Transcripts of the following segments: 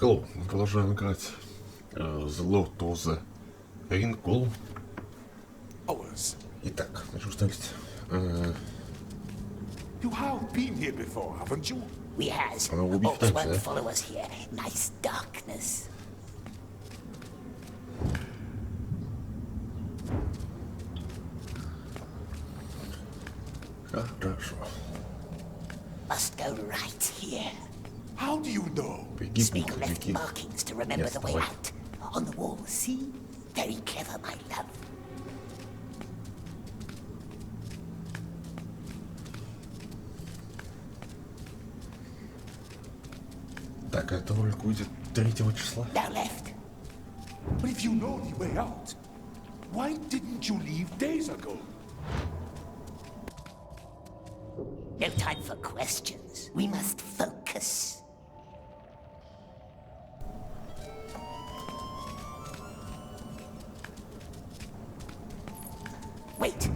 Hello, мы продолжаем играть зло Тоза Rings Gollum. Итак, начну ставить. You have been here before, haven't you? We has. Она убить Orcs пытается, won't да? follow us here. Nice darkness. Хорошо. Must go right here. How do you know? Беги, Speak Бог, left беги. markings to remember Yes, the way давай. out. On the wall, see? Very clever, my love. Так, это ролик выйдет 3 числа. Now left. But if you know the way out, why didn't you leave days ago? No time for questions. We must focus. Wait.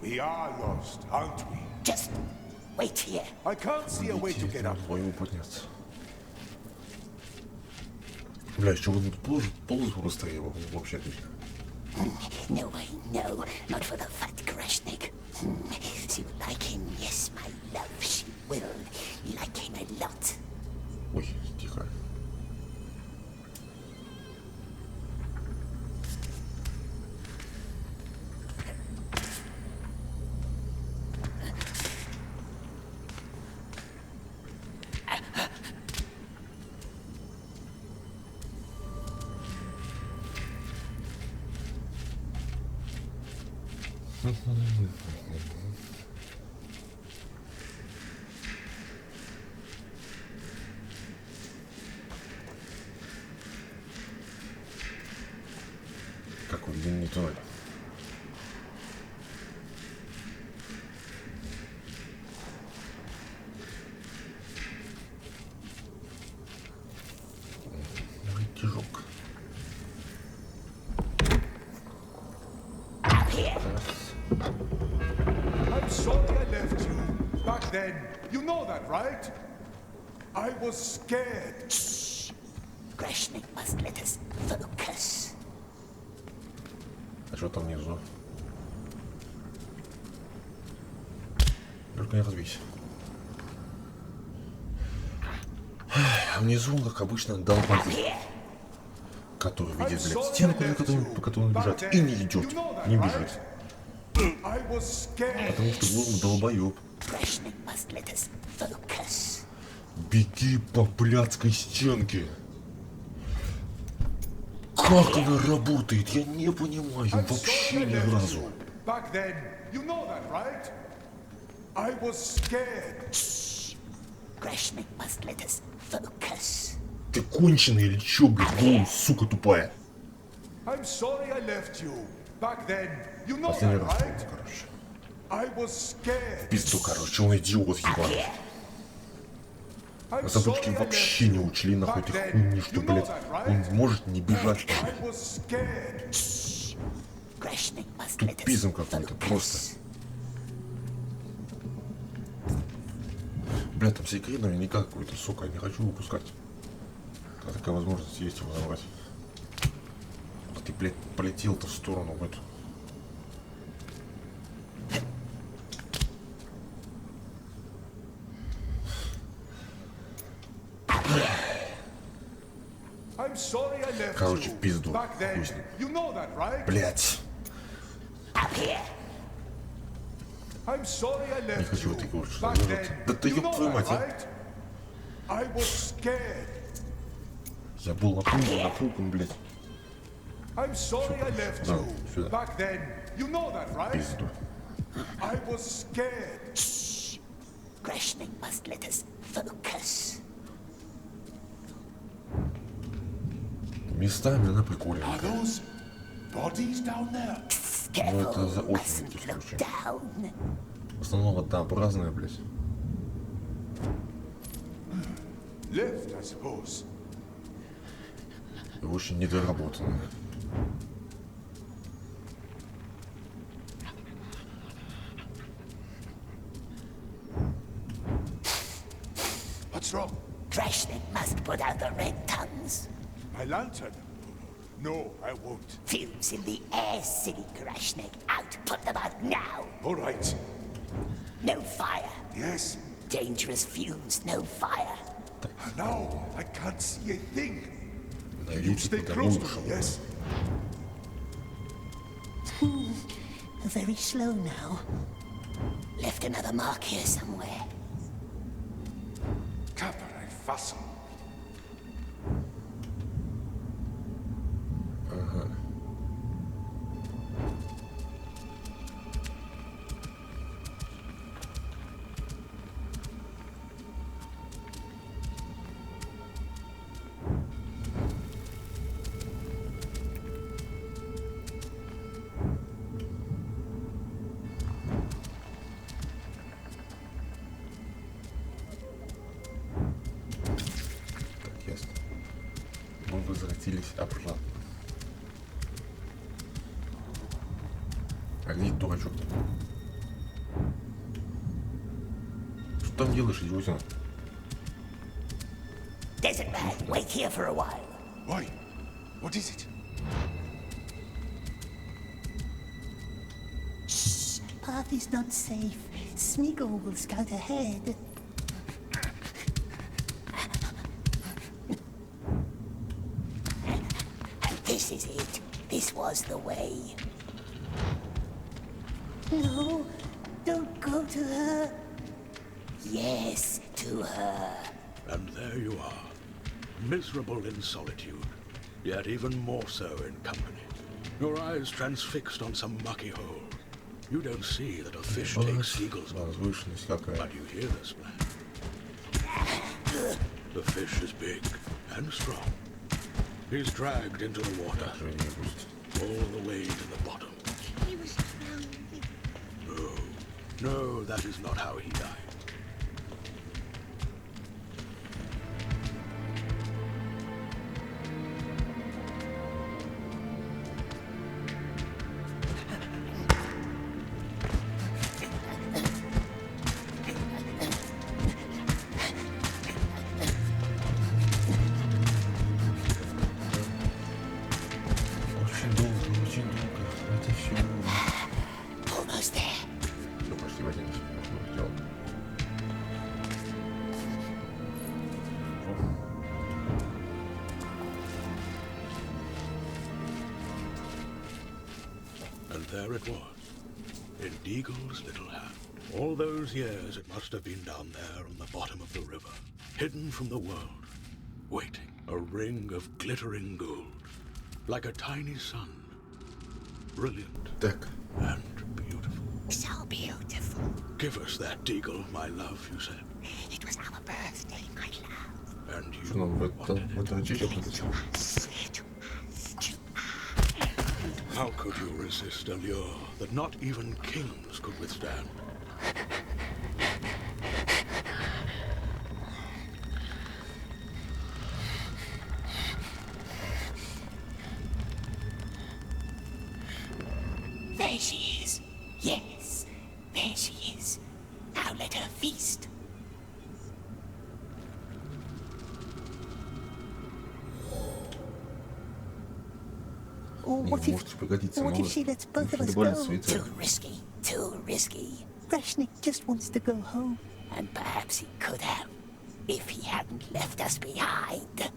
We are lost, aren't we? Just wait here. I can't see a way to get up. Твою подняться. Бля, еще вот ползу быстрее его вообще отлично. No, I know. Not for the fat Grashnik. She would like him, yes, my love, she will. Like him a lot. Ой, тихо. Какой длинный туннель. Рычажок. Up here. I'm sorry I left you. Back then, you know that, right? I was scared. Grashnik must let us focus. А что там внизу? Только не разбейся. А внизу он, как обычно, долбоеб, который видит, блядь, стенку, по которой бежать, и не идет, не бежит. I was scared. Потому что был долбоеб. Grashnik must let us focus. Беги по блядской стенке. Как она работает, я не понимаю I'm вообще sorry I ни left разу. you. Back then, you know that, right? I was scared. Grashnik must let us focus. Ты конченый или чё, блядь, голос, сука тупая? I'm sorry I left you. Back then, you know Последний that, раз, right? короче. I was scared. Пизду, короче, он идиот ебаный. I'm На задумке sorry I вообще left не you. учли нахуй Back этой then, хуйни, что, you know блядь, that, он right? может не бежать, I блядь. was scared. Grashnik must let us Тупизм какой-то, просто. focus. Блядь, там секрет наверняка какой-то, сука, я не хочу выпускать. А такая возможность есть его забрать. А ты, блядь, полетел-то в сторону в эту. I'm sorry I left Короче, you. в пизду. Back then, Хуй с ним. you know that, right? Блядь. Up here. I'm sorry I Не left хочу you. в этой горше Back задерживаться. then, Да ты you ёб know твою that, мать, а. right? I was scared. Я был напуган, блядь. I'm sorry I left Да, you. сюда. Back then, you know that, right? Пизду. I was scared. Grashnik must let us focus. Местами она Are прикольная. those bodies down there? Ну это за Careful, очень mustn't редкий look случай. down. В основном однообразная, блядь. Lift, I suppose. И очень недоработанная. What's wrong? Grashnik must just put out the red tongues? My lantern? No, I won't. Fumes in the air, silly Grashnik. Out, put them out now. All right. No fire. Yes. Dangerous fumes, no fire. Now I can't see a thing. You Найдите stay по close тому, to что me, yes? Very slow now. Left another mark here somewhere. Capere fassel. Так, ясно. Мы возвратились обратно. А где дурачок? Что там делаешь, идиотина? Desert man, wait here for a while. Why? What is it? Shh, path is not safe. Smeagol will scout ahead. This is it. This was the way. No, don't go to her. Yes, to her. And there you are, miserable in solitude, yet even more so in company. Your eyes transfixed on some mucky hole. You don't see that a fish takes seagulls, Возвышенность какая. but you hear the splash. The fish is big and strong. He's dragged into the water, all the way to the bottom. He was drowning. No, that is not how he died. Очень долго, очень долго. Это все. Almost there. Ну, почти в 11 можно сделать. And there it was, in Deagle's little hand. All those years it must have been down there on the bottom of the river, hidden from the world, waiting, a ring of glittering gold, like a tiny sun, brilliant Так. and beautiful. So beautiful. Give us that, Deagle, my love, you said. It was our birthday, my love. And Что нам you в wanted it. это очечек зачем? How could you resist a lure that not even kings could withstand? There she is. Yes, there she is. Now let her feast. Or Не, можете пригодиться, what if малыш. she lets both of us Добавить go? цветы. Too risky, too risky. Grashnik just wants to go home. And perhaps he could have, if he hadn't left us behind.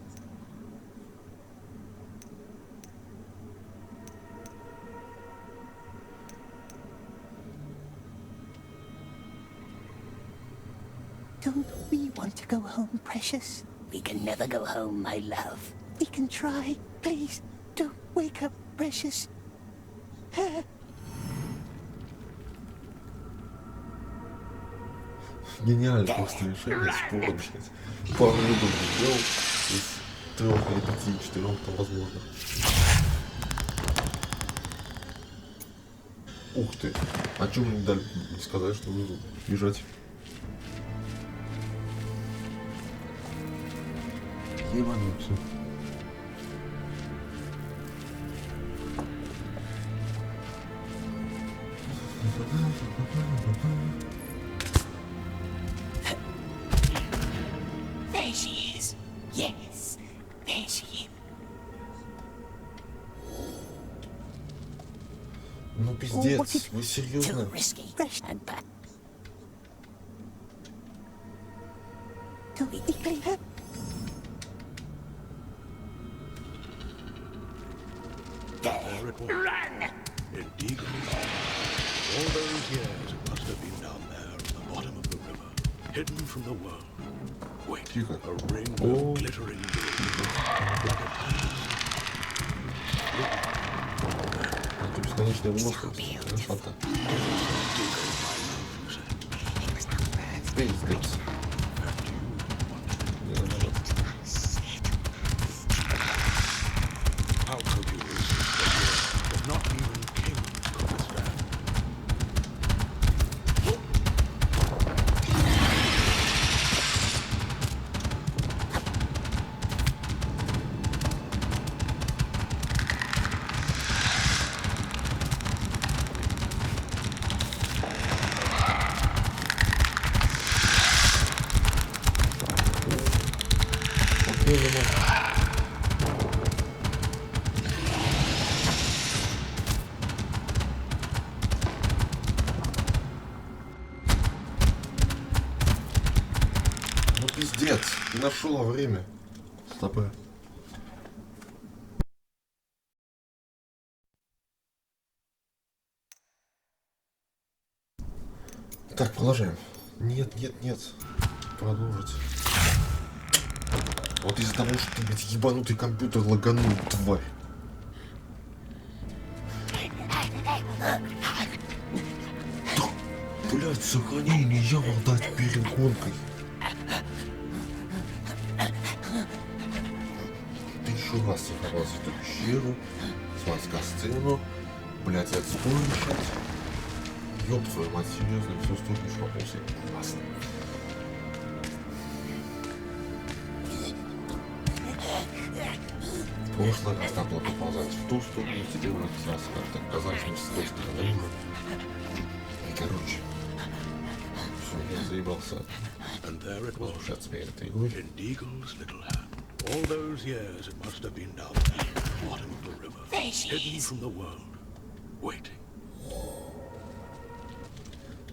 Don't we want to go home, precious? We can never go home, my love. We can try. Please, don't wake up, precious. Гениально просто решение, спор, блядь. Пару выборов сделал из 3 или 5, 4 там возможно. Ух ты. А чё мне дали не сказать, что нужно бежать? Ебануться. There she is. Yes, Ну пиздец, вы серьезно? There it was. In Deagle's. All those years it must have been down there at the bottom of the river, hidden from the world. Wait, Тихо. a ring of glittering gold, like a Это бесконечный монстр. Красота. Пиздец. How could you resist the year that not even kings could withstand? Ну пиздец, ты нашел время. Стопэ. Так, продолжаем. Нет. Продолжить. Вот из-за того, что ты, блядь, ебанутый компьютер лаганул, тварь. Блядь, сохранение я мог дать перед гонкой. Ты еще раз сохранился в эту пещеру, смазь касцену, блядь, отстой решать. Ёб твою мать, серьезно, все стопишь вопросы. Классно. В прошлый раз надо было поползать в ту сторону, теперь у нас раз как-то оказались мы с той стороны. И короче, все, я заебался. And there it was, Слушаться перед этой игрой. in Deagle's little hat. All those years it must have been down there at the bottom of the river, hidden from the world, waiting.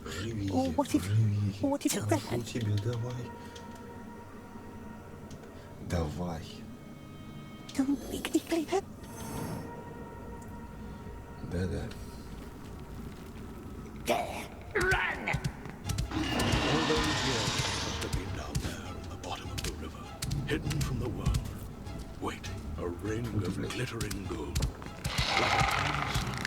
Живи, живи. Прошу тебя, давай. Давай. Да-да. All those years must have been down there at the bottom of the river, hidden from the world, waiting. A ring of glittering gold, like a tiny sun.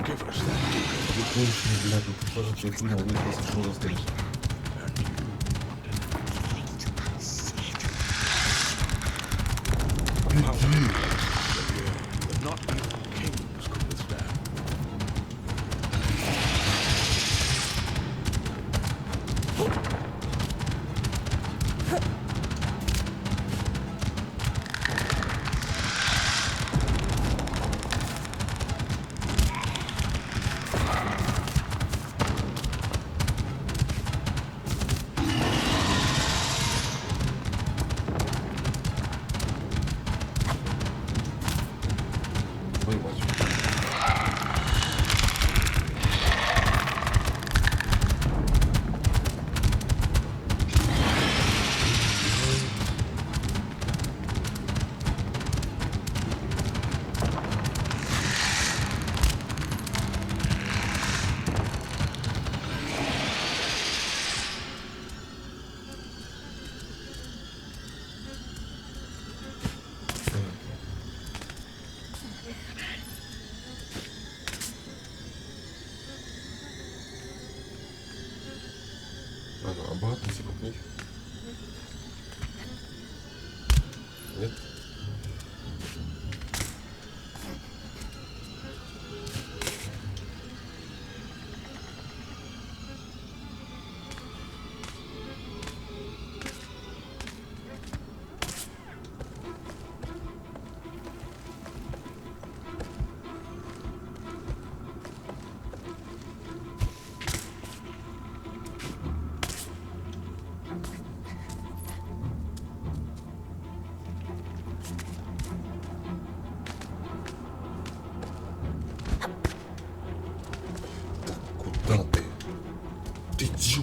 Give us that deagle, Ты конченый, блядь, ну ты тоже ты понял, вы просто что застрелишь. and you wanted it. The year that not even kings could withstand. Воевать. А ну, обратно типа книг. Нет?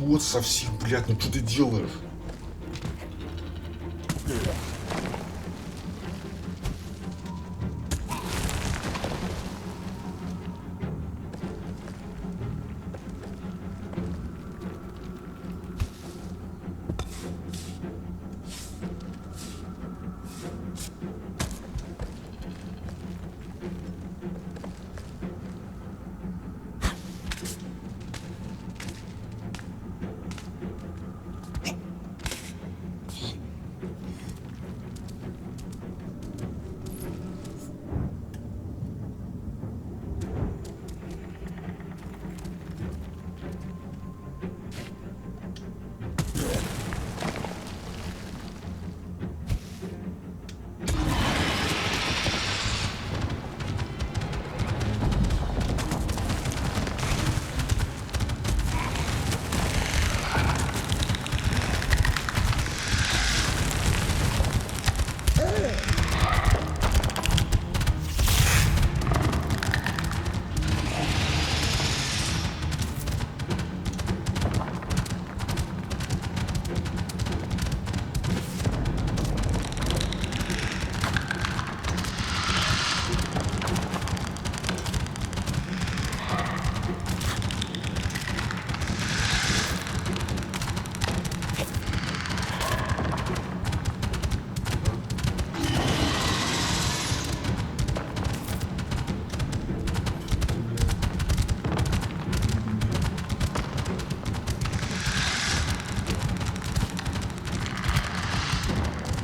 идиот совсем, блядь, ну что ты делаешь?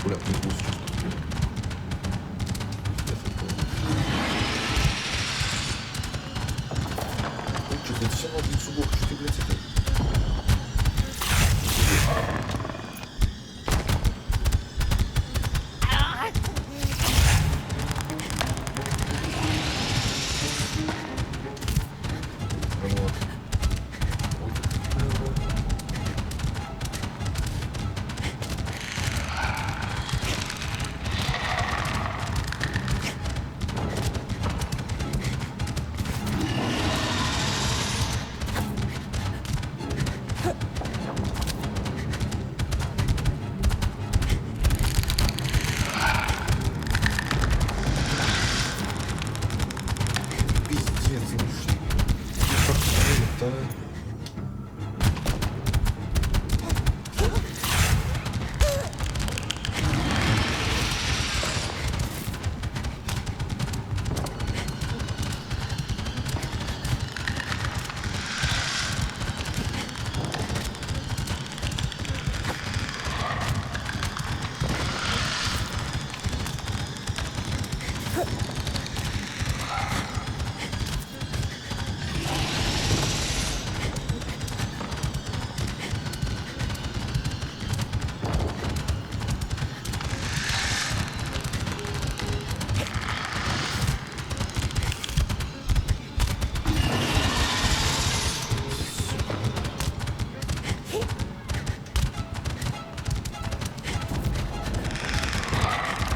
Бля, ты слушай. Ну что, ты все на один зубок, что ты, блядь, это? Вот. Пиздец, ну что? Как это?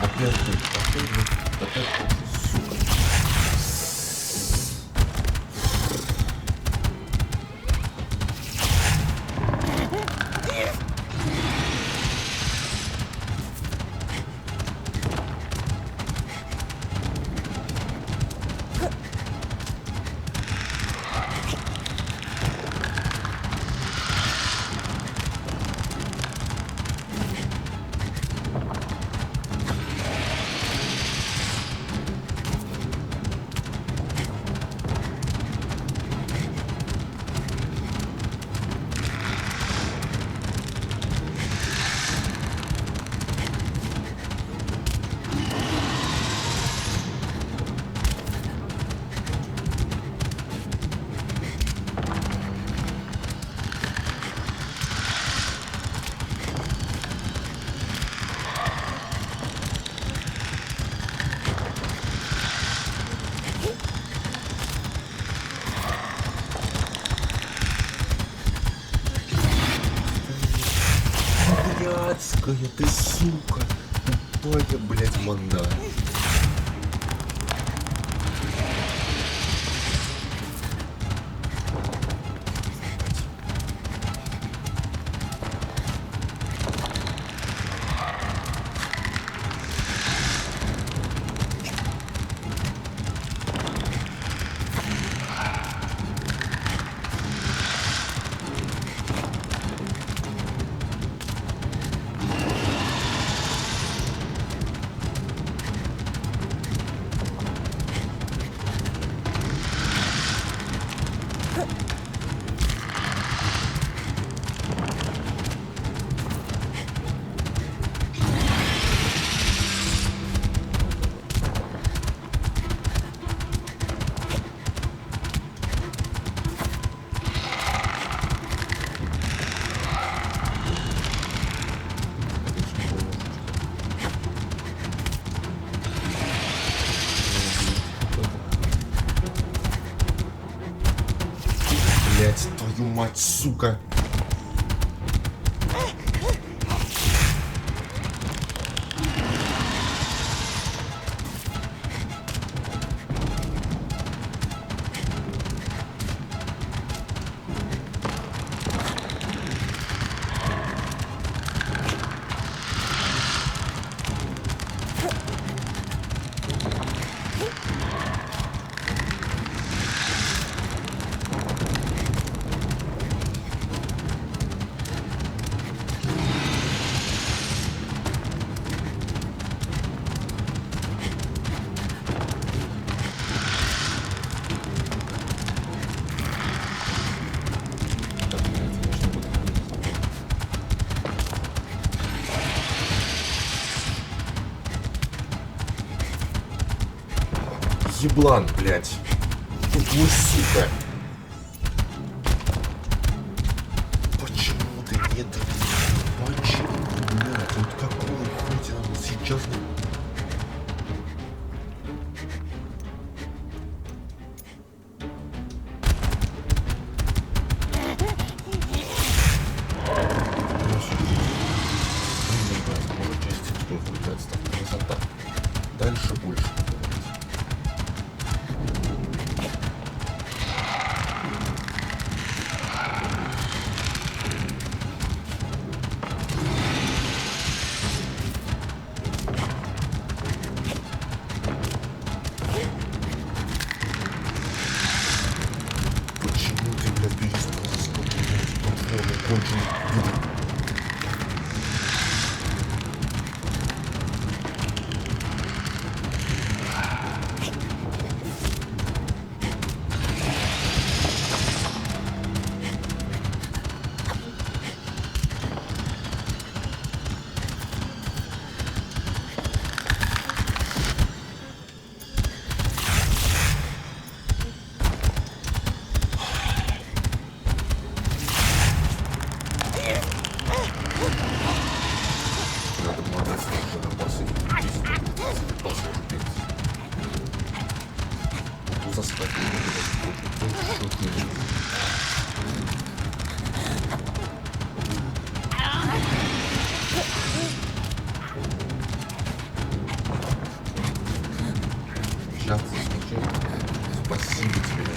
Опять, сука. Блядская ты сука, тупая, блядь, манда. твою мать, сука. Еблан, блядь. Тупой, сука. Почему ты не даешь? Почему, блядь? Вот какой хуй нам сейчас... Дальше больше. Почему ты, блядь, перестал заскакивать? Конченый. Сейчас заскочи. Спасибо тебе.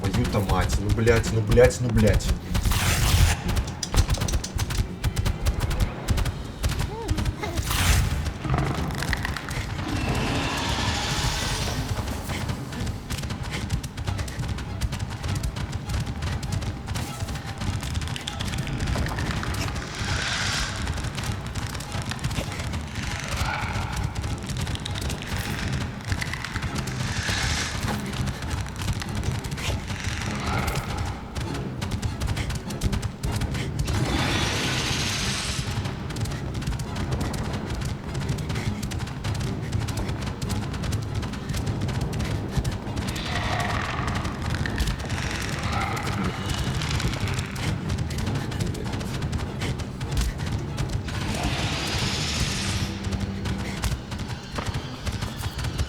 Твою-то мать, ну блять, ну блять, ну блять.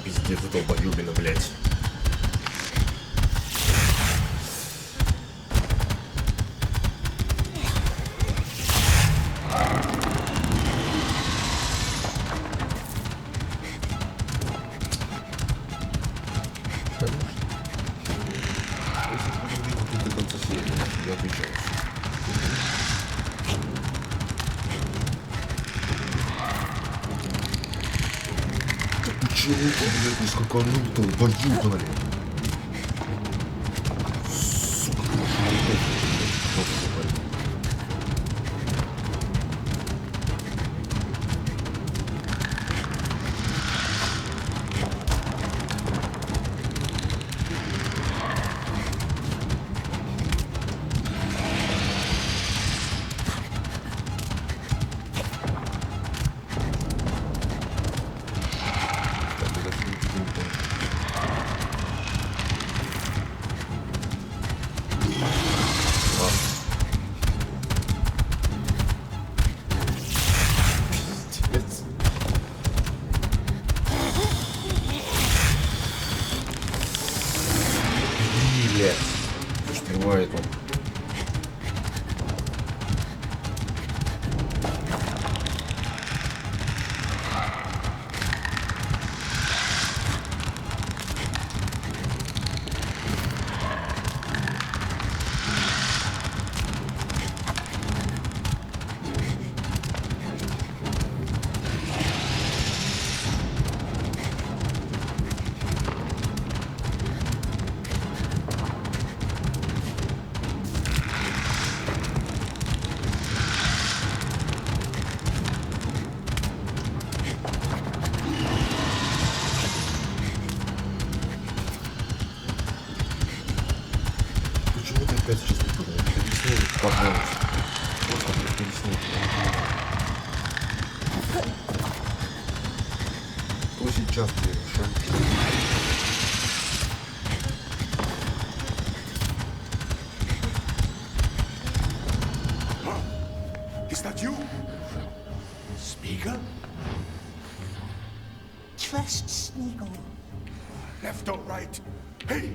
Пиздец, долбоёбина, блядь. Почему ты, блядь, не скаканул-то, долбоёбаный? Сука, опять сейчас не буду. Пересни, пожалуйста. Вот, пересни. Кто сейчас перемешает? Is that you? Speaker? Trust Smeagol. Left or right? Hey!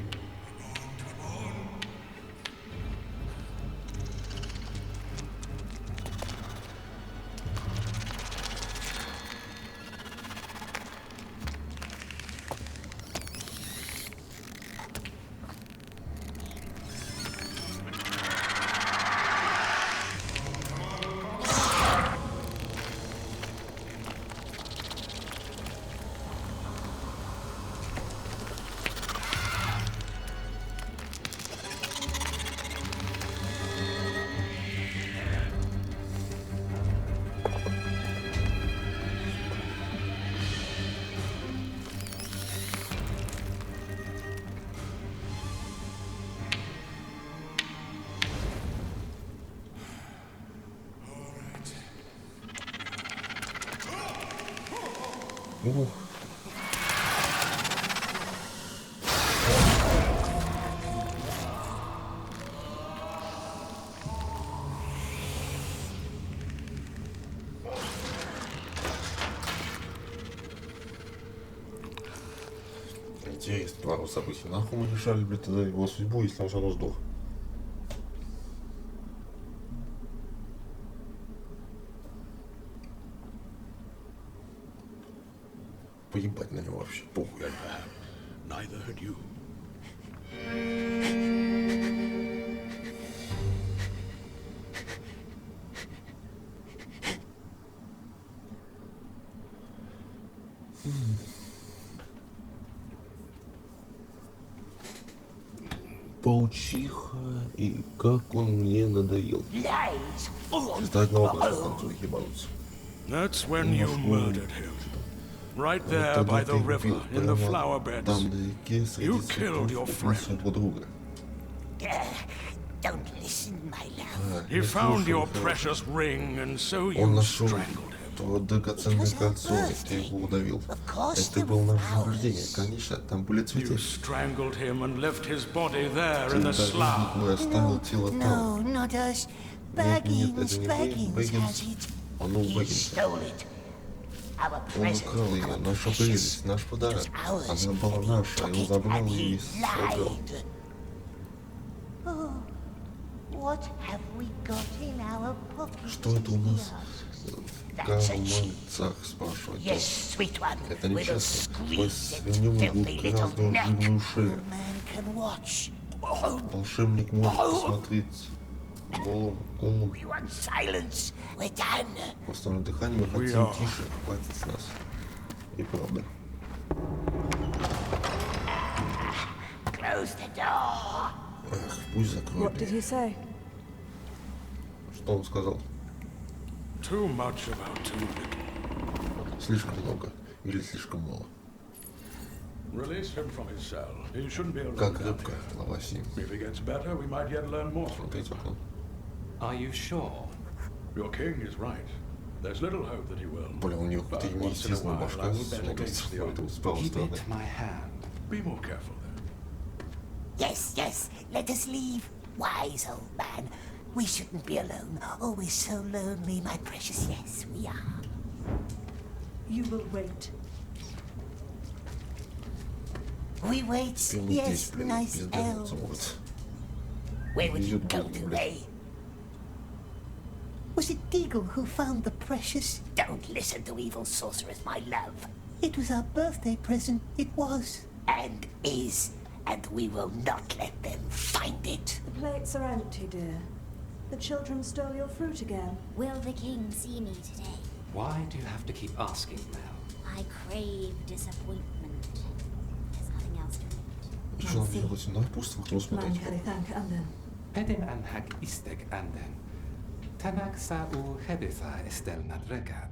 Ух. Интересный поворот событий. Нахуй мы решали, блядь, тогда его судьбу, если он все равно сдох. Поебать на него вообще, похуй. Neither had you. Паучиха, и как он мне надоел. Кстати, на вопрос к концу ебануться. That's when you murdered him. Right there by the river, in the flower beds. You killed your friend. Don't listen, my love. He found your precious ring, and so Он you нашел strangled him. то драгоценное кольцо, и ты его удавил. Это был наш день рождения, конечно, там были цветы. You strangled him and left his body there Ты in the удавил slough. его и оставил тело No, там. not us. Нет, нет, это Baggins, не Baggins Бэггинс. has it. Он у He Бэггинса. stole it. Our Он present украл ее, was наша precious. прелесть, наш подарок. Она была наша, и он забрал ее и сожрал. Oh, what have we got in our pockets? Что это у нас в That's a карманцах, спрашивает он. Yes, sweet one. Это We'll нечестно. Мы squeeze свинем that ему filthy little грязную neck. жирную шею. No man can watch. Волшебник может посмотреть голым умом. We want silence. We're done. Восстановить дыхание, мы хотим тише, хватит с нас. И правда. Close the door. Эх, пусть закроет. What did he say? Что он сказал? Too much about too little. Слишком много или слишком мало? Release him from his cell. He shouldn't be alone. Как рыбка, глава 7. If he gets better, we might yet learn more from him. Смотрите в окно. Are you sure? Your king is right. There's little hope that he will. Бля, у него какая-то But once in a неестественная while, I башка would bet смотрится against the в эту odds. с правой He стороны. bit my hand. Be more careful there. Yes, yes. Let us leave. Wise old man. We shouldn't be alone. Oh, we're so lonely, my precious. Yes, we are. You will wait. We wait. Теперь мы здесь, Yes, блин, nice пиздец, elves. вот. Where would you Везет go Богу, to, блядь. eh? Was it Deagle who found the precious? Don't listen to evil sorcerers, my love. It was our birthday present. It was. And is. And we will not let them find it. The plates are empty, dear. The children stole your fruit again. Will the king see me today? Why do you have to keep asking, Mel? I crave disappointment. There's nothing else to it. Что нам делать? Надо просто в окно Man смотреть. Kalithank and then. Pedin an hag istek anden. Tanak sa u hebisa estelna regad.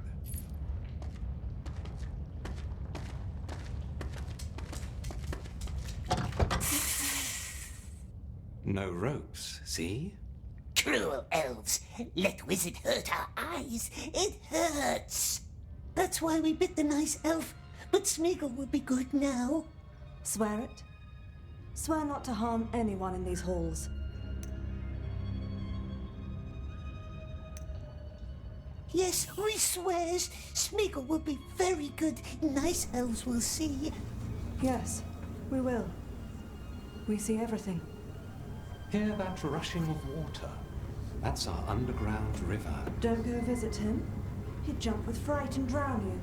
No ropes, See? Cruel elves, let wizard hurt our eyes. It hurts. That's why we bit the nice elf. But Smeagol will be good now. Swear it. Swear not to harm anyone in these halls. Yes, we swears. Smeagol will be very good. Nice elves will see. Yes, we will. We see everything. Hear that rushing of water? That's our underground river. Don't go visit him. He'd jump with fright and drown you.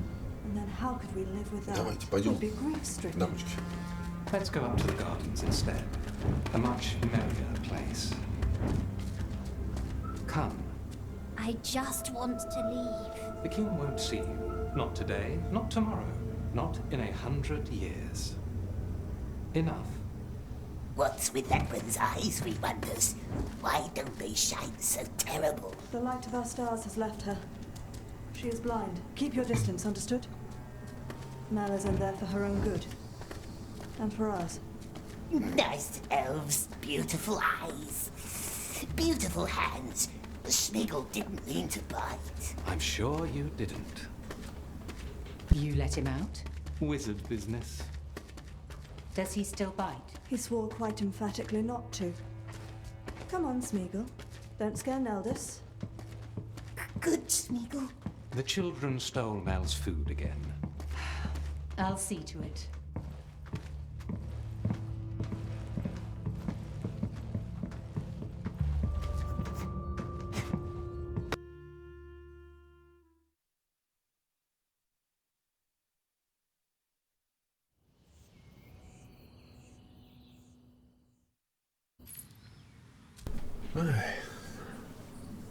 And then how could we live with that? Давайте пойдем. We'd be grief-stricken. Дамочки. Let's go up to the gardens instead. A much merrier place. Come. I just want to leave. The king won't see you. Not today, not tomorrow, not in 100 years. Enough. What's with that one's eyes, we wonders? Why don't they shine so terrible? The light of our stars has left her. She is blind. Keep your distance, understood? Mal is in there for her own good. And for ours. Nice elves, beautiful eyes, beautiful hands. Smeagol didn't mean to bite. I'm sure you didn't. You let him out? Wizard business. Does he still bite? He swore quite emphatically not to. Come on, Smeagol. Don't scare Neldis. Good, Smeagol. The children stole Mel's food again. I'll see to it.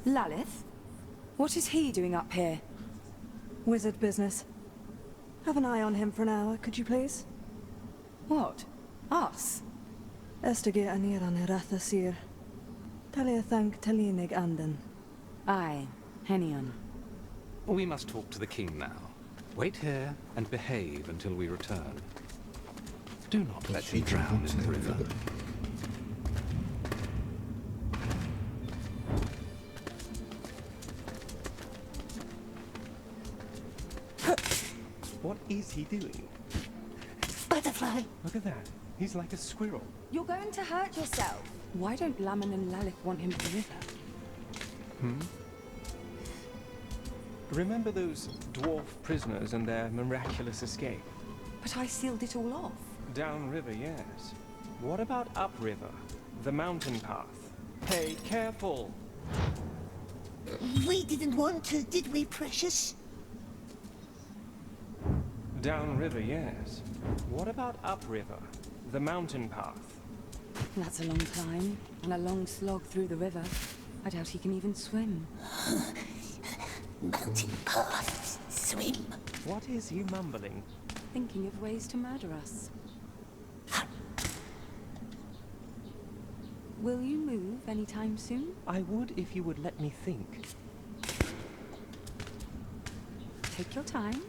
Lalith? What is he doing up here? Wizard business. Have an eye on him for an hour, could you please? What? Us? Estegir anir an eratha sir. Talia thank talinig anden. Aye, Henion. We must talk to the king now. Wait here and behave until we return. Do not let him drown in the river. What is he doing? Butterfly. Look at that. He's like a squirrel. You're going to hurt yourself. Why don't Laman and Lalith want him to river? Remember those dwarf prisoners and their miraculous escape? But I sealed it all off. Downriver, yes. What about upriver? The mountain path. Hey, careful! We didn't want to, did we, precious? Downriver, yes. What about upriver? The mountain path. That's a long climb, and a long slog through the river. I doubt he can even swim. Mountain path, swim. What is he mumbling? Thinking of ways to murder us. Will you move anytime soon? I would if you would let me think. Take your time.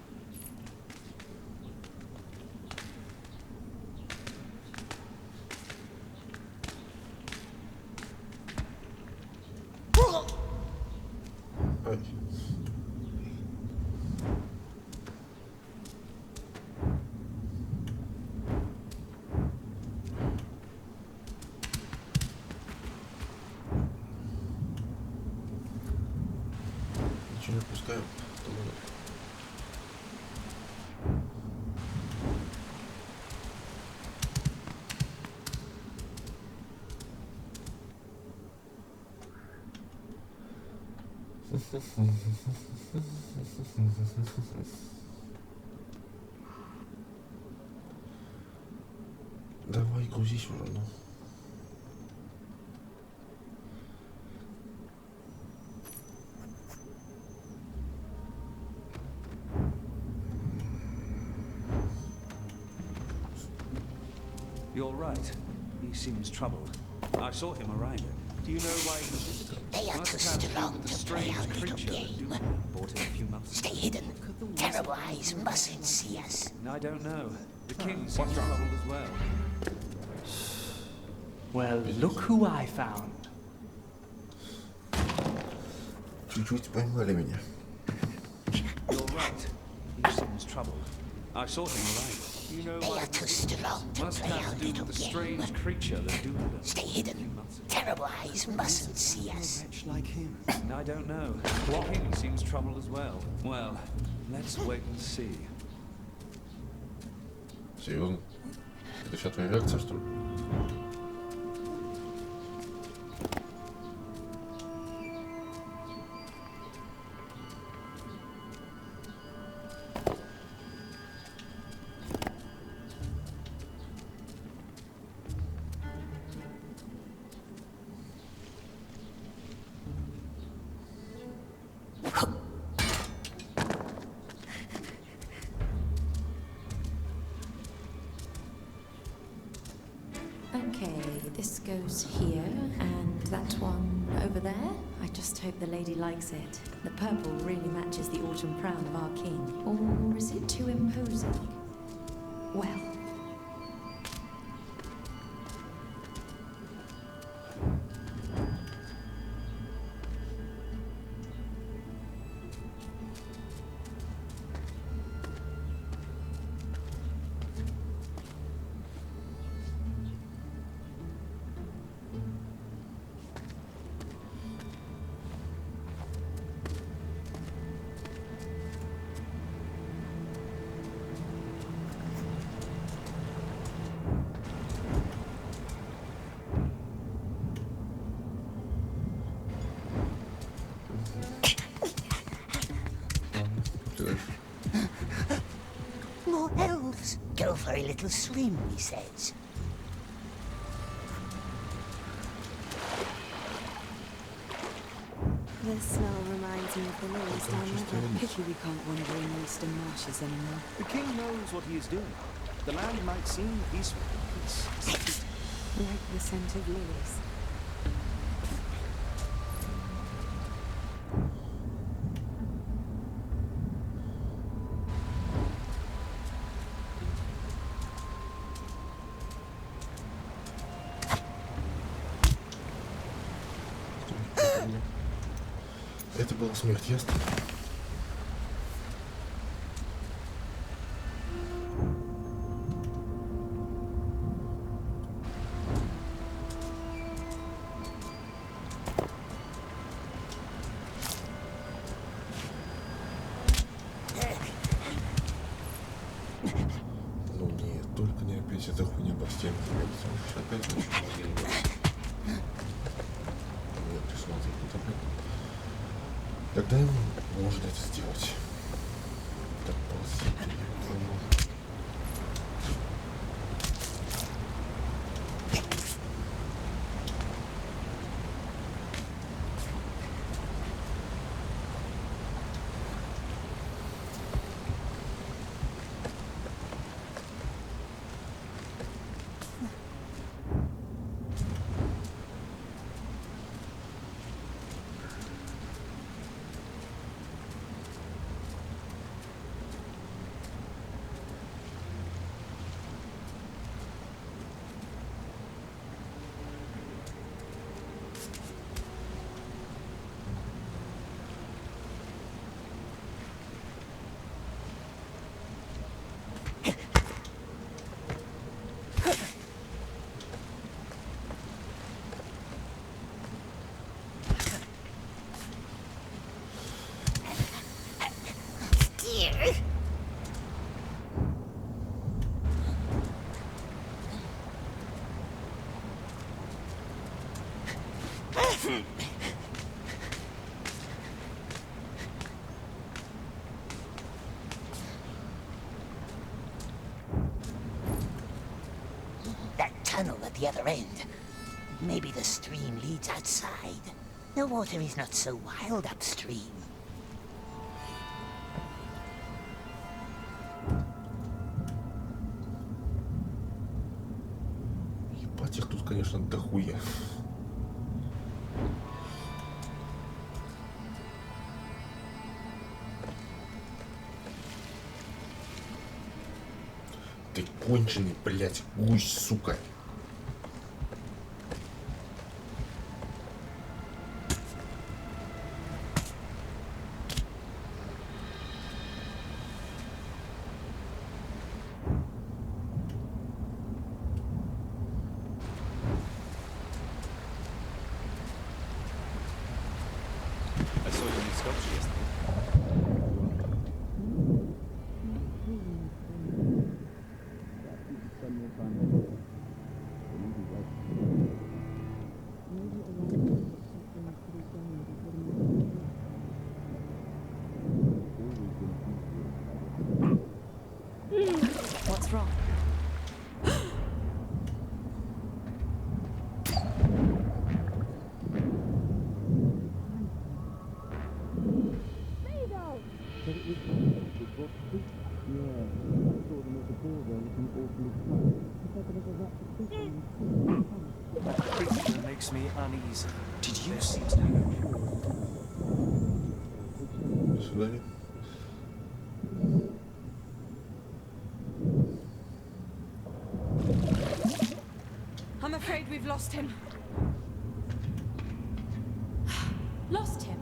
Oj. Ничего не пускаем. Давай, грузись уже, ну. You're right. He seems troubled. I saw him arriving. Do you know why he... They are too strong to play our little game. Bought him a few months Stay hidden. Terrible eyes mustn't see us. I don't know. The king seems troubled as well. Well, look who I found. Чуть-чуть поймали меня. You're right. He seems troubled. I saw him arrive. You know They are what? too strong to Must play have our to do little with the game. strange creature that do them. Stay hidden. Terrible eyes mustn't see us. A wretch like him. I don't know. The king seems troubled as well. Well, let's wait and see. Серьезно? Это сейчас твоя реакция, что ли? Okay, this goes here, and that one over there. I just hope the lady likes it. The purple really matches the autumn crown of our king. Or is it too imposing? Well. More elves. Go for a little swim, he says. The smell reminds me of the lilies down there. Pity we can't wander in eastern marshes anymore. The king knows what he is doing. The land might seem peaceful. It's sweet. Like the scent of lilies. Это была смерть, ясно? Ну нет, только не опять эта хуйня по стенке. Опять начну делать. Вот, ты смотри, вот опять. Тогда ему можно это сделать. Так, ползите. That tunnel at the other end. Maybe the stream leads outside. The water is not so wild upstream. Ебать, их тут, конечно, дохуя. Ты конченый, блядь, гусь, сука. Dobrze jest. What's wrong? That creature makes me uneasy. Did you see it? До свидания. I'm afraid we've lost him. Lost him?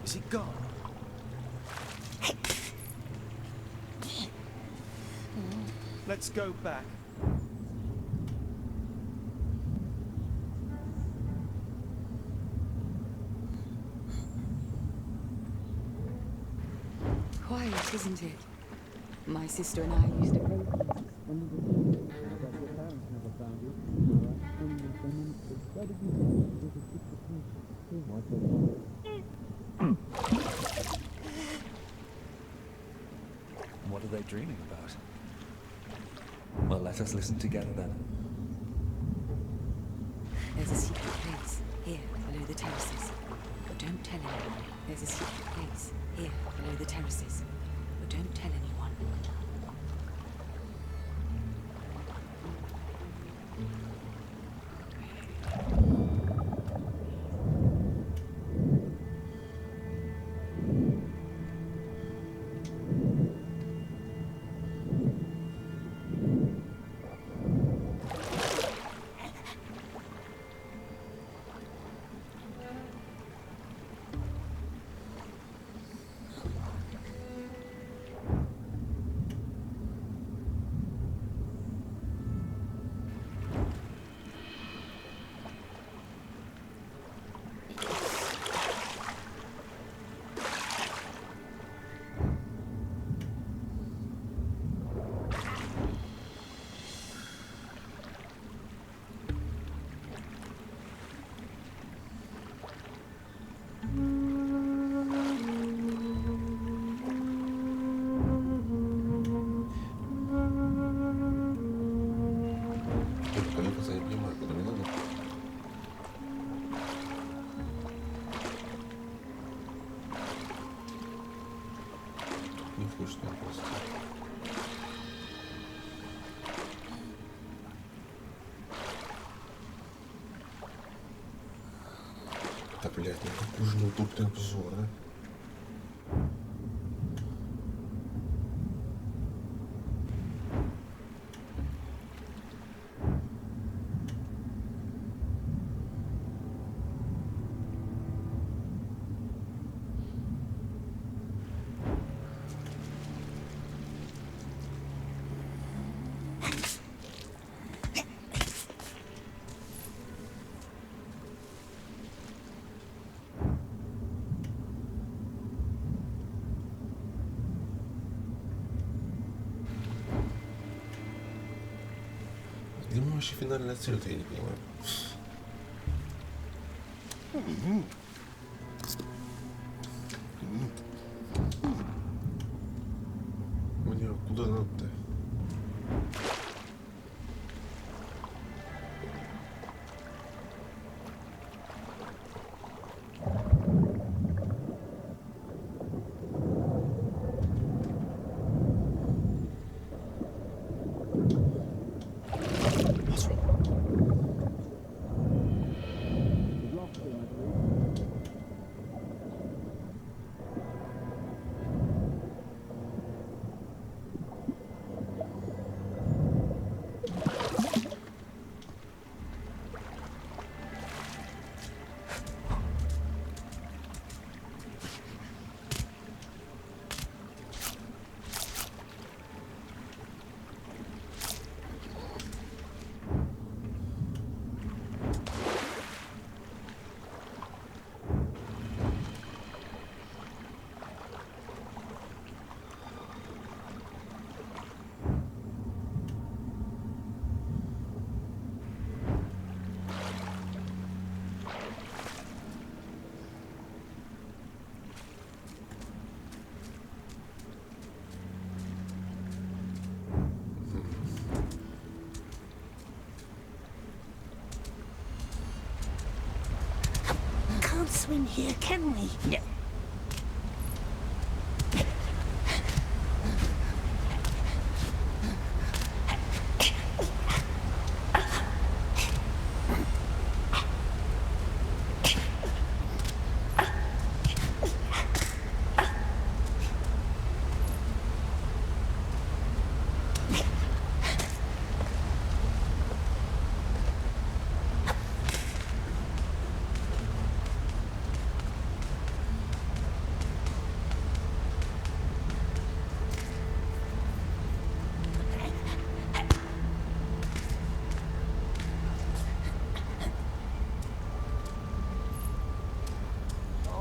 Is he gone? Let's go back. Quiet, isn't it? My sister and I used to play things when we were young. I bet your parents never found you. What are they dreaming about? Well, let us listen together then. There's a secret place here below the terraces. But don't tell anyone. There's a secret place here below the terraces. But don't tell anyone. Да, блядь, ну какой же неудобный обзор, а? Где мы вообще финальная цель-то, я не понимаю. Мне куда надо-то? swim here, can we? No.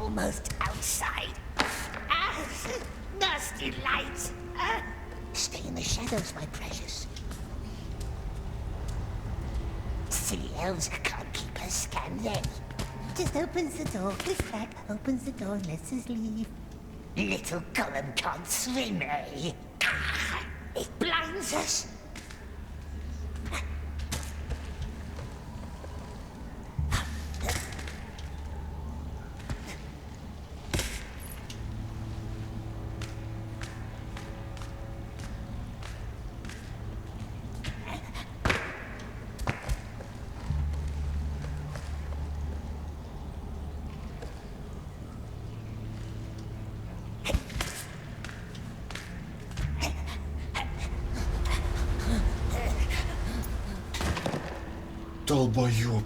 Almost outside. Ah, nasty lights. Stay in the shadows, my precious. Silly elves can't keep us, can they? Just opens the door, click-clack, opens the door and lets us leave. Little Gollum can't swim, eh? It blinds us. Долбоёб.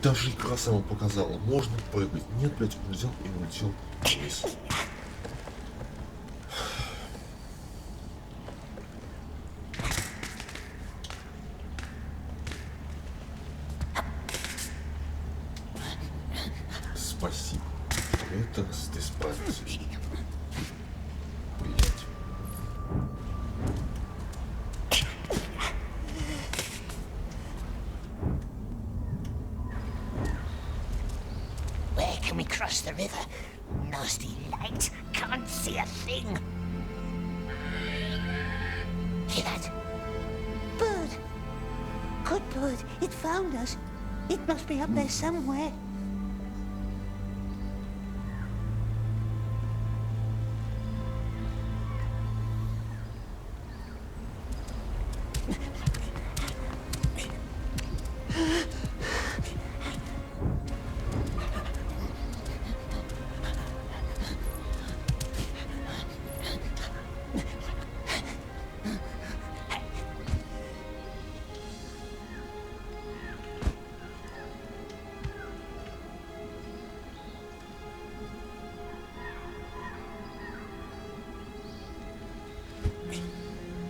Даже игра сама показала. Можно прыгать. Нет, блядь, он взял и улетел вниз. Спасибо. Это раз ты справился. Блядь. Can we cross the river? Nasty light. Can't see a thing. Hear that? Bird. Good bird. It found us. It must be up there somewhere.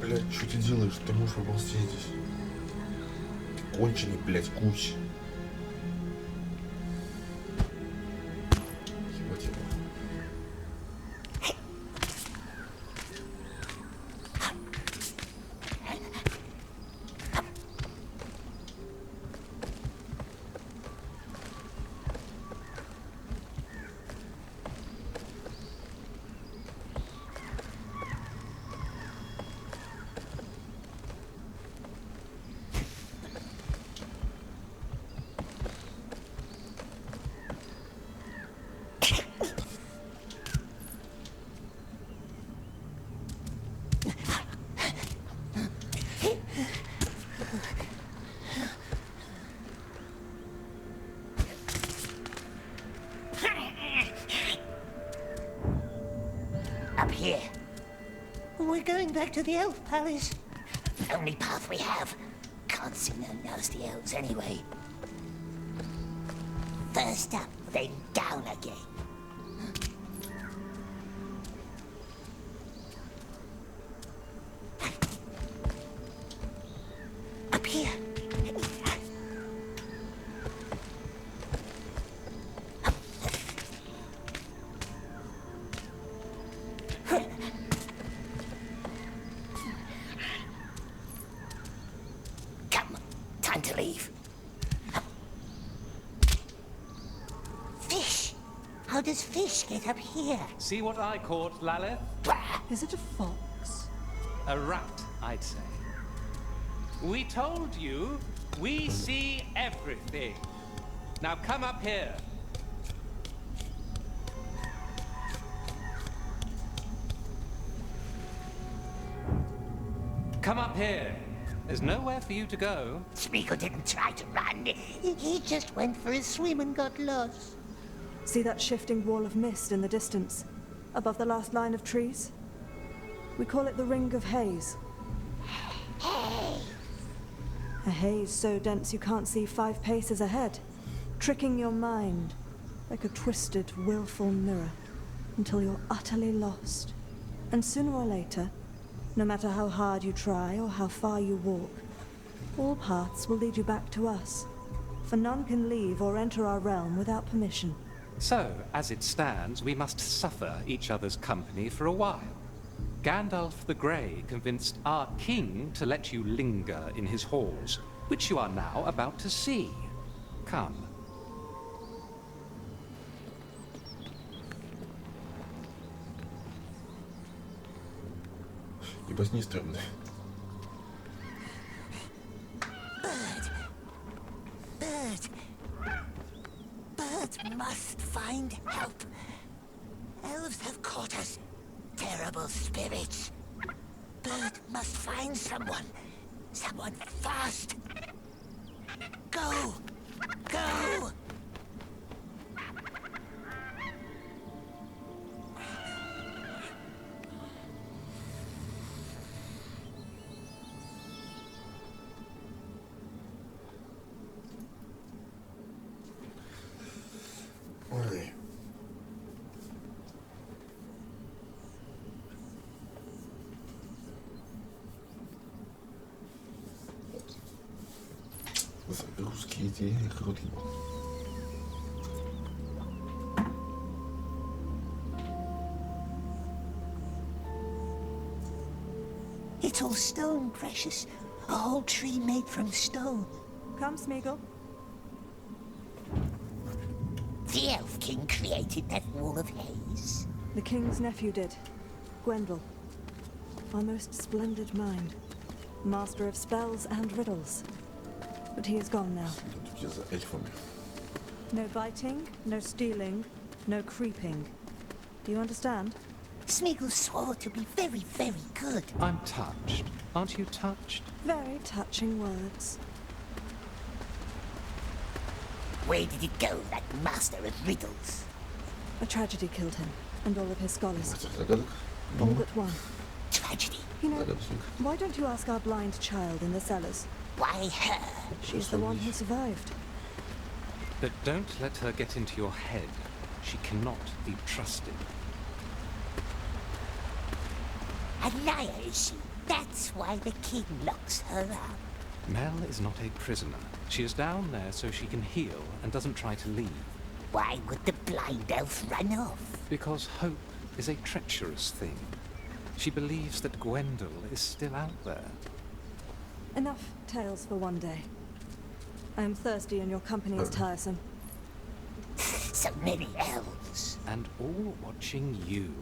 Блядь, что ты делаешь? Ты можешь поползти здесь. Ты конченый, блядь, гусь. Ебать его. Up here. We're going back to the elf palace. Only path we have. Can't see no nasty elves anyway. First up, then down again. Up here. Come, time to leave. Fish! How does fish get up here? See what I caught, Lalith? Is it a fox? A rat, I'd say. We told you, we see everything. Now come up here. Come up here. There's nowhere for you to go. Smeagol didn't try to run. He just went for a swim and got lost. See that shifting wall of mist in the distance, above the last line of trees? We call it the Ring of Haze. A haze so dense you can't see 5 paces ahead, tricking your mind like a twisted, willful mirror until you're utterly lost. And sooner or later, no matter how hard you try or how far you walk, all paths will lead you back to us, for none can leave or enter our realm without permission. So, as it stands, we must suffer each other's company for a while. Gandalf the Grey convinced our king to let you linger in his halls, which you are now about to see. Come. Ибо не стрёмно. Bird must find help. Elves have caught us. Terrible spirits. Bird must find someone. Someone fast. Go! Go! Ой. Загрузки идеи крутые. It's all stone, precious. A whole tree made from stone. Come, Smeagol. The Elf King created that wall of haze. The king's nephew did. Gwendol. Our most splendid mind. Master of spells and riddles. But he is gone now. No biting, no stealing, no creeping. Do you understand? Smeagol swore to be very, very good. I'm touched. Aren't you touched? Very touching words. Where did it go, that master of riddles? A tragedy killed him, and all of his scholars. All but one. Tragedy? You know, why don't you ask our blind child in the cellars? Why her? She's the one who survived. But don't let her get into your head. She cannot be trusted. A liar, is she? That's why the king locks her up. Mel is not a prisoner. She is down there so she can heal and doesn't try to leave. Why would the blind elf run off? Because hope is a treacherous thing. She believes that Gwendol is still out there. Enough tales for one day. I am thirsty and your company is tiresome. So many elves. And all watching you.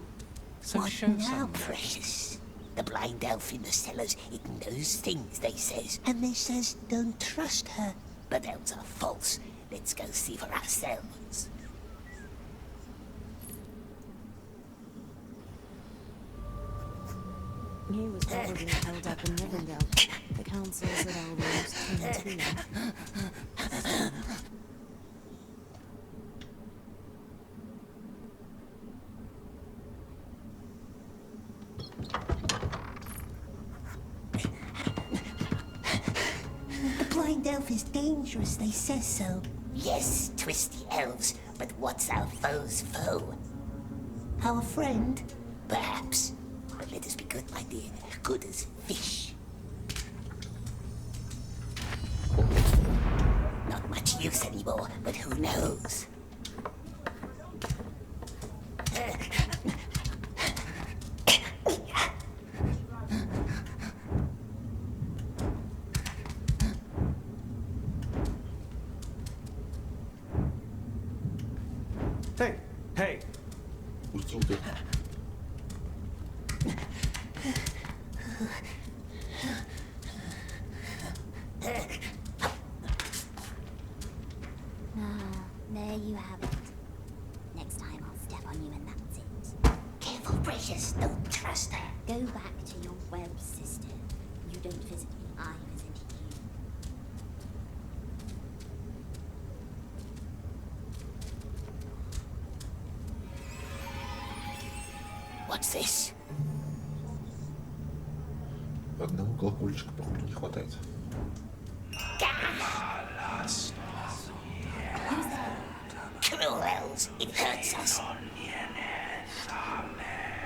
So What show now, some. precious? The blind elf in the cellars, it knows things, they says. And they says don't trust her. But elves are false. Let's go see for ourselves. He was probably held up in Rivendell. The councils that almost turned to be. The blind elf is dangerous, they says so. Yes, twisty elves, but what's our foe's foe? Our friend? Perhaps. But let us be good, my dear. Good as fish. Not much use anymore, but who knows? Hey, hey. There you have it. Next time I'll step on you and that's it. Careful, precious. Don't trust her. Go back to your web, sister. You don't visit me, I visit you. What's this? Одного колокольчика, походу, не хватает. Cruel elves, it hurts us.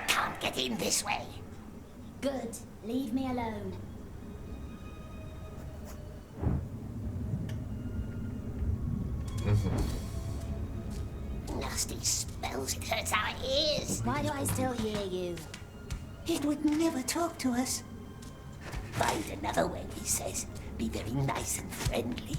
Can't get in this way. Good. Leave me alone. Nasty spells, it hurts our ears. Why do I still hear you? It would never talk to us. Find another way, he says. Be very nice and friendly.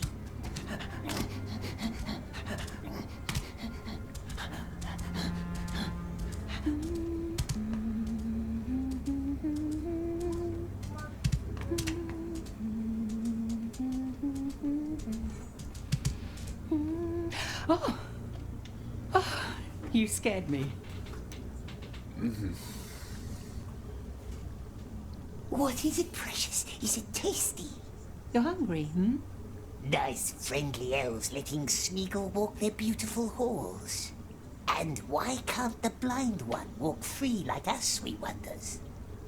You scared me. What is it, precious? Is it tasty? You're hungry, hmm? Nice, friendly elves letting Smeagol walk their beautiful halls. And why can't the blind one walk free like us, we wonders?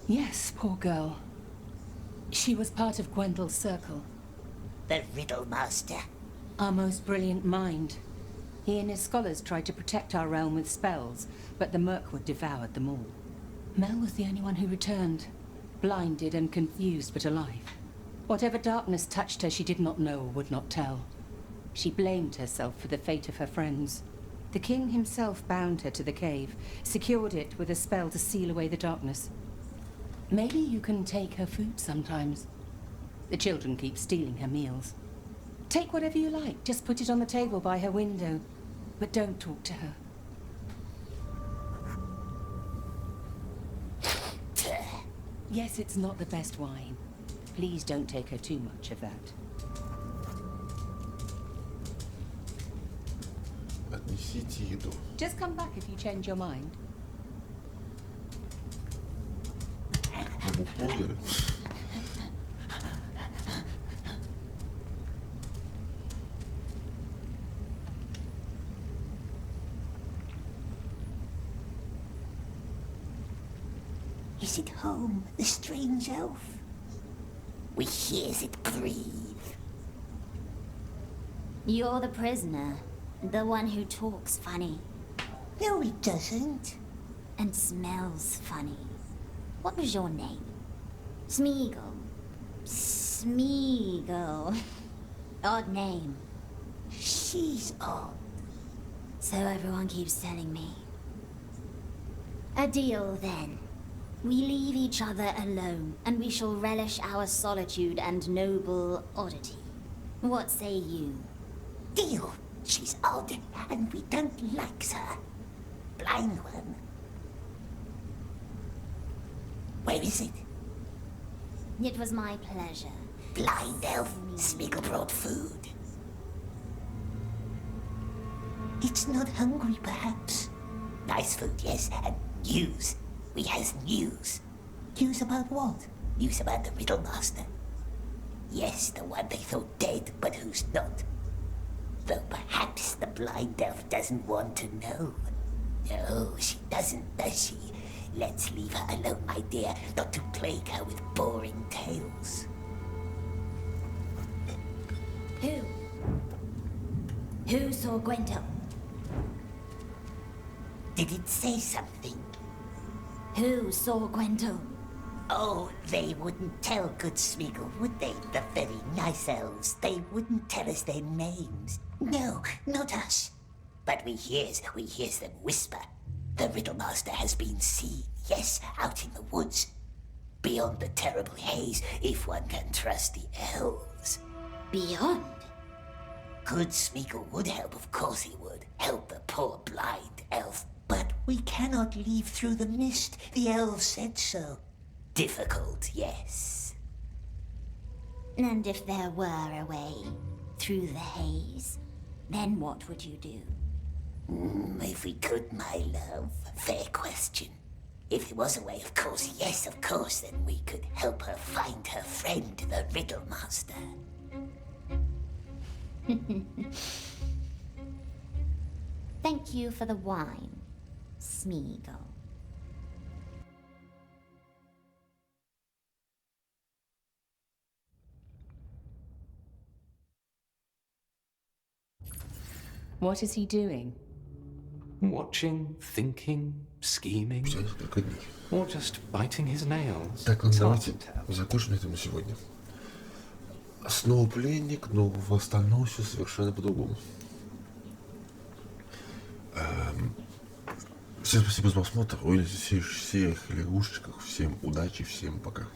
Yes, poor girl. She was part of Gwendel's circle. The Riddle Master. Our most brilliant mind. He and his scholars tried to protect our realm with spells, but the Mirkwood devoured them all. Mel was the only one who returned, blinded and confused but alive. Whatever darkness touched her, she did not know or would not tell. She blamed herself for the fate of her friends. The king himself bound her to the cave, secured it with a spell to seal away the darkness. Maybe you can take her food sometimes. The children keep stealing her meals. Take whatever you like, just put it on the table by her window. But don't talk to her. Yes, it's not the best wine. Please don't take her too much of that. Отнесите еду. Just come back if you change your mind. Ему похер. Is it home, the strange elf? We hears it breathe. You're the prisoner. The one who talks funny. No, it doesn't. And smells funny. What was your name? Smeagol. Smeagol. Odd name. She's odd. So everyone keeps telling me. A deal, then. We leave each other alone, and we shall relish our solitude and noble oddity. What say you? Deal. She's odd, and we don't like her. Blind one. Where is it? It was my pleasure. Blind elf. Smeagol brought food. It's not hungry, perhaps. Nice food, yes, and news. We has news. News about what? News about the Riddle Master. Yes, the one they thought dead, but who's not. Though perhaps the blind elf doesn't want to know. No, she doesn't, does she? Let's leave her alone, my dear, not to plague her with boring tales. Who saw Gwendol? Did it say something? Who saw Gwendol? Oh, they wouldn't tell good Smeagol, would they? The very nice elves. They wouldn't tell us their names. No, not us. But we hears them whisper. The Riddle Master has been seen, yes, out in the woods. Beyond the terrible haze, if one can trust the elves. Beyond? Good Smeagol would help, of course he would. Help the poor blind elf. But we cannot leave through the mist. The elves said so. Difficult, yes. And if there were a way through the haze, then what would you do? If we could, my love. Fair question. If there was a way, of course, yes, of course, then we could help her find her friend, the Riddle Master. Thank you for the wine, Smeagol. What is he doing? Watching, thinking, scheming, or just biting his nails. Так, ну давайте закончим на этом на сегодня. Снова пленник, но в остальном все совершенно по-другому. Всем спасибо за просмотр. Увидимся в следующих сериях или лягушечках. Всем удачи, всем пока.